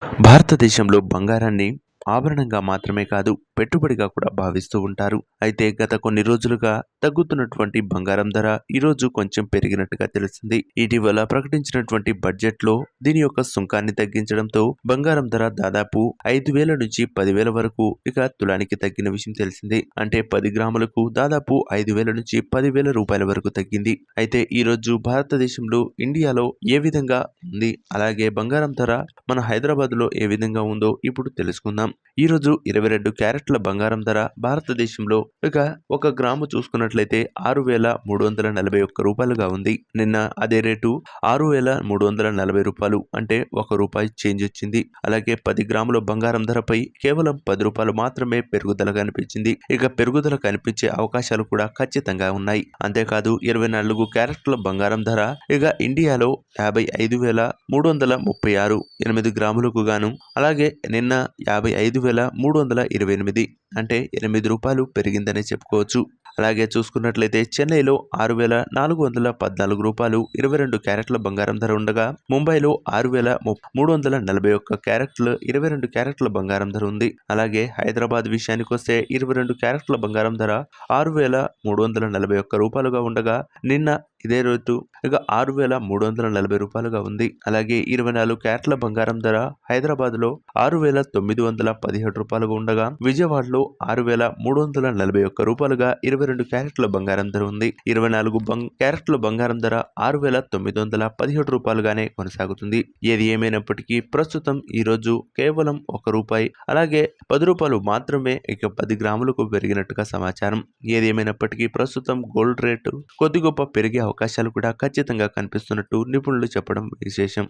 భారతదేశంలో బంగారాన్ని ఆభరణంగా మాత్రమే కాదు, పెట్టుబడిగా కూడా భావిస్తూ ఉంటారు. అయితే గత కొన్ని రోజులుగా తగ్గుతున్నటువంటి బంగారం ధర ఈరోజు కొంచెం పెరిగినట్టుగా తెలిసింది. ఇటీవల ప్రకటించినటువంటి బడ్జెట్లో దీని యొక్క సుంకాన్ని తగ్గించడంతో బంగారం ధర దాదాపు 5,000 నుంచి 10,000 వరకు ఇక తులానికి తగ్గిన విషయం తెలిసింది. అంటే 10 గ్రాములకు దాదాపు 5,000 నుంచి 10,000 రూపాయల వరకు తగ్గింది. అయితే ఈరోజు భారతదేశంలో, ఇండియాలో ఏ విధంగా ఉంది, అలాగే బంగారం ధర మన హైదరాబాద్లో ఏ విధంగా ఉందో ఇప్పుడు తెలుసుకుందాం. ఈరోజు 22 క్యారెట్ల బంగారం ధర భారతదేశంలో ఇక 1 గ్రాము చూసుకున్నట్లయితే 6,341 రూపాయలుగా ఉంది. నిన్న అదే రేటు 6,340 రూపాయలు, అంటే 1 రూపాయి చేంజ్ వచ్చింది. అలాగే 10 గ్రాముల బంగారం ధరపై కేవలం 10 రూపాయలు మాత్రమే పెరుగుదల కనిపించింది. ఇక పెరుగుదల కనిపించే అవకాశాలు కూడా ఖచ్చితంగా ఉన్నాయి. అంతేకాదు 24 క్యారెట్ల బంగారం ధర ఇక ఇండియాలో 55,336 8 గ్రాములకు గాను, అలాగే నిన్న 55,328, అంటే 8 రూపాయలు పెరిగిందని చెప్పుకోవచ్చు. అలాగే చూసుకున్నట్లయితే చెన్నైలో 6,414 రూపాయలు 22 క్యారెట్ల బంగారం ధర ఉండగా, ముంబైలో 6,341 క్యారెట్లు 22 క్యారెట్ల బంగారం ధర ఉంది. అలాగే హైదరాబాద్ విషయానికి వస్తే 22 క్యారెట్ల బంగారం ధర 6,341 రూపాయలుగా ఉండగా, నిన్న ఇదే రేటు ఇక 6,340 రూపాయలుగా ఉంది. అలాగే 24 క్యారెట్ల బంగారం ధర హైదరాబాద్లో 6,917 రూపాయలుగా ఉండగా, విజయవాడలో 6,341 రూపాయలుగా 22 క్యారెట్ల బంగారం ధర ఉంది. 24 క్యారెట్ల బంగారం ధర 6,917 రూపాయలుగానే కొనసాగుతుంది. ఏది ఏమైనప్పటికీ ప్రస్తుతం ఈరోజు కేవలం 1 రూపాయి, అలాగే 10 రూపాయలు మాత్రమే ఇక 10 గ్రాములకు పెరిగినట్టుగా సమాచారం. ఏది ఏమైనప్పటికీ ప్రస్తుతం గోల్డ్ రేటు కొద్ది గొప్ప పెరిగే అవకాశాలు కూడా ఖచ్చితంగా కనిపిస్తున్నట్టు నిపుణులు చెప్పడం విశేషం.